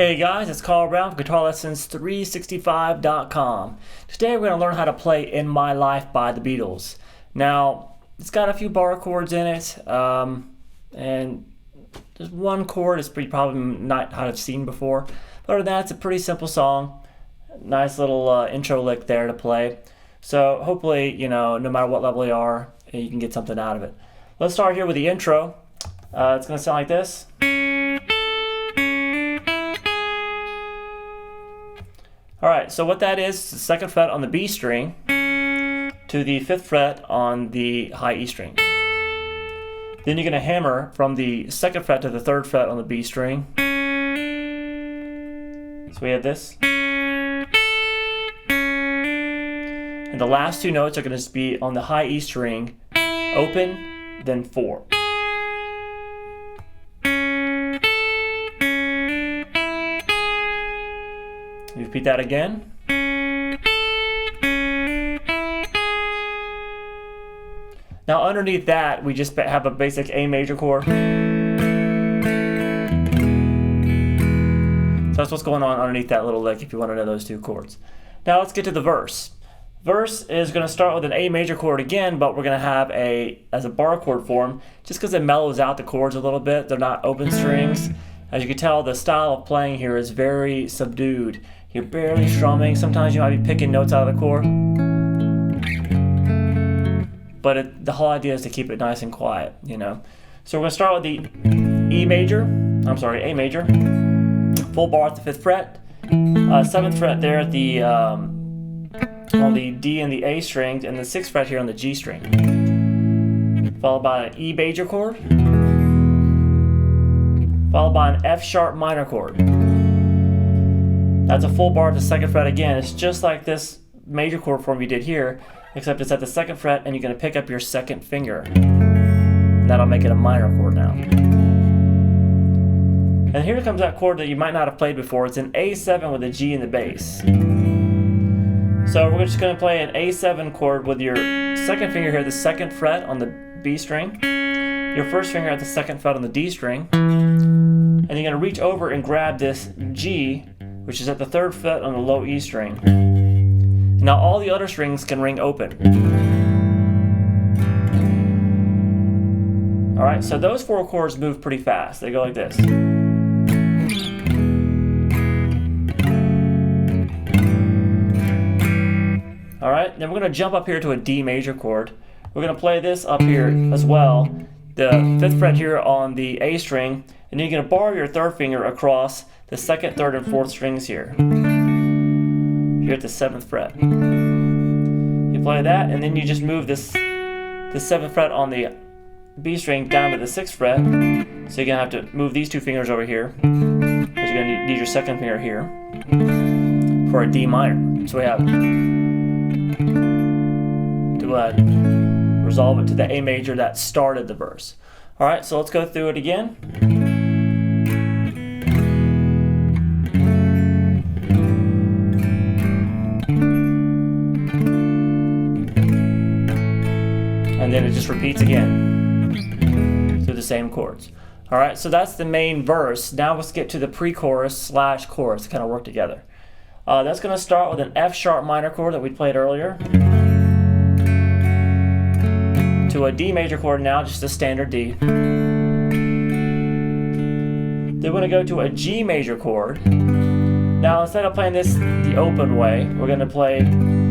Hey guys, it's Carl Brown from guitarlessons365.com. Today we're going to learn how to play In My Life by the Beatles. Now, it's got a few bar chords in it, and there's one chord it's probably not how I've seen before. But other than that, it's a pretty simple song. Nice little intro lick there to play. So hopefully, no matter what level you are, you can get something out of it. Let's start here with the intro. It's going to sound like this. Alright, so what that is the second fret on the B string to the 5th fret on the high E string. Then you're going to hammer from the 2nd fret to the 3rd fret on the B string. So we have this. And the last two notes are going to be on the high E string, open, then 4. Repeat that again. Now underneath that, we just have a basic A major chord. So that's what's going on underneath that little lick if you want to know those two chords. Now let's get to the verse. Verse is going to start with an A major chord again, but we're going to have as a bar chord form, just because it mellows out the chords a little bit. They're not open strings. As you can tell, the style of playing here is very subdued. You're barely strumming. Sometimes you might be picking notes out of the chord. But the whole idea is to keep it nice and quiet, So we're going to start with the A major. Full bar at the 5th fret. 7th fret there at the on the D and the A strings, and the 6th fret here on the G string. Followed by an E major chord. Followed by an F sharp minor chord. That's a full bar at the 2nd fret again. It's just like this major chord form you did here, except it's at the 2nd fret and you're going to pick up your 2nd finger. And that'll make it a minor chord now. And here comes that chord that you might not have played before. It's an A7 with a G in the bass. So we're just going to play an A7 chord with your 2nd finger here, the 2nd fret on the B string, your 1st finger at the 2nd fret on the D string, and you're going to reach over and grab this G, which is at the 3rd fret on the low E string. Now all the other strings can ring open. Alright, so those 4 chords move pretty fast. They go like this. Alright, then we're going to jump up here to a D major chord. We're going to play this up here as well. The 5th fret here on the A string, and then you're going to bar your 3rd finger across the 2nd, 3rd, and 4th strings here. Here at the 7th fret. You play that, and then you just move the 7th fret on the B string down to the 6th fret. So you're going to have to move these 2 fingers over here, because you're going to need your 2nd finger here for a D minor. So we have to resolve it to the A major that started the verse. Alright, so let's go through it again. And then it just repeats again through the same chords. Alright, so that's the main verse. Now let's get to the pre-chorus / chorus to kind of work together. That's going to start with an F sharp minor chord that we played earlier, to a D major chord now, just a standard D. Then we're going to go to a G major chord. Now instead of playing this the open way, we're going to play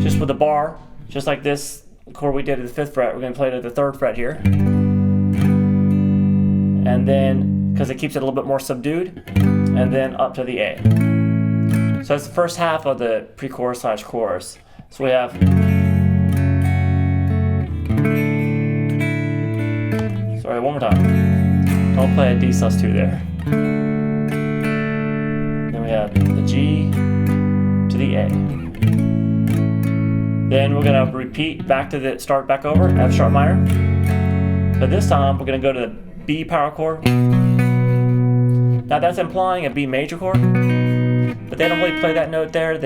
just with a bar, just like this chord we did at the 5th fret. We're going to play it at the 3rd fret here. And then, because it keeps it a little bit more subdued, and then up to the A. So that's the first half of the pre-chorus / chorus. So we have... Sorry, one more time. Don't play a D sus2 there. Then we have the G to the A. Then we're going to repeat back to start back over, F sharp minor. But this time we're going to go to the B power chord. Now that's implying a B major chord, but they don't really play that note there.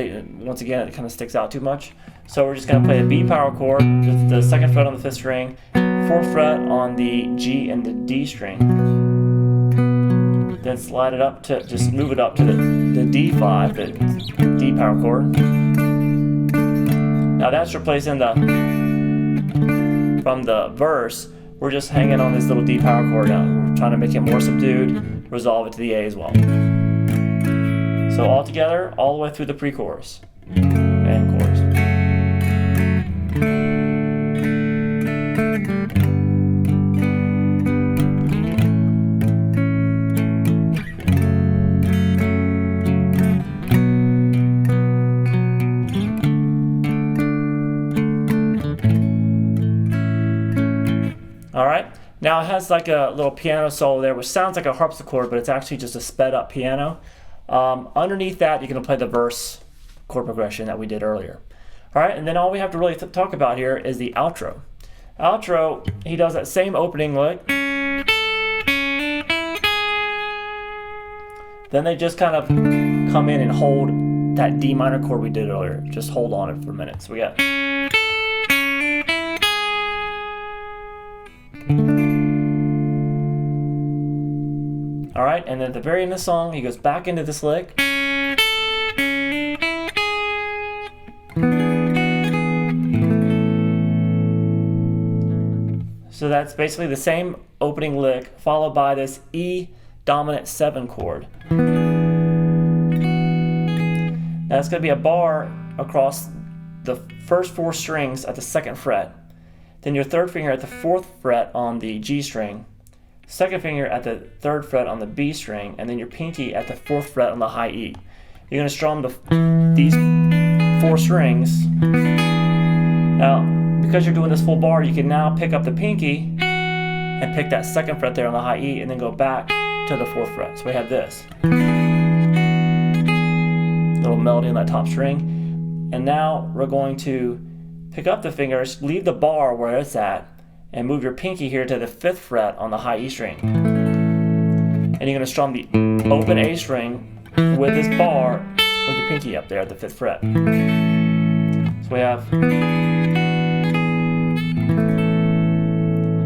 Once again, it kind of sticks out too much. So we're just going to play a B power chord with the 2nd fret on the 5th string, 4th fret on the G and the D string. then slide it up to, just move it up to the D5, the D power chord. Now that's replacing from the verse, we're just hanging on this little D power chord now. We're trying to make it more subdued, resolve it to the A as well. So all together, all the way through the pre-chorus and chorus. All right, now it has like a little piano solo there, which sounds like a harpsichord, but it's actually just a sped up piano. Underneath that, you're going to play the verse chord progression that we did earlier. All right, and then all we have to really talk about here is the outro. Outro, he does that same opening lick. Then they just kind of come in and hold that D minor chord we did earlier. Just hold on it for a minute. So we got. All right, and then at the very end of the song, he goes back into this lick. So that's basically the same opening lick followed by this E dominant 7 chord. Now it's going to be a bar across the first 4 strings at the 2nd fret. Then your 3rd finger at the 4th fret on the G string. 2nd finger at the 3rd fret on the B string, and then your pinky at the 4th fret on the high E. You're going to strum these 4 strings. Now, because you're doing this full bar, you can now pick up the pinky and pick that 2nd fret there on the high E, and then go back to the 4th fret. So we have this little melody on that top string. And now we're going to pick up the fingers, leave the bar where it's at, and move your pinky here to the 5th fret on the high E string. And you're going to strum the open A string with this bar with your pinky up there at the 5th fret. So we have.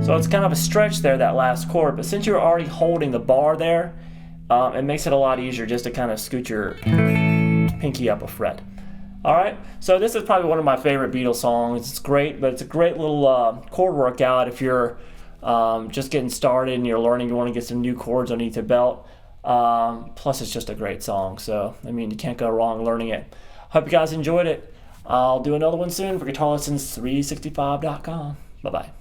So it's kind of a stretch there, that last chord, but since you're already holding the bar there, it makes it a lot easier just to kind of scoot your pinky up a fret. All right, so this is probably one of my favorite Beatles songs. It's great, but it's a great little chord workout if you're just getting started and you're learning, you want to get some new chords underneath your belt. Plus, it's just a great song, so I mean, you can't go wrong learning it. Hope you guys enjoyed it. I'll do another one soon for guitarlessons365.com. Bye-bye.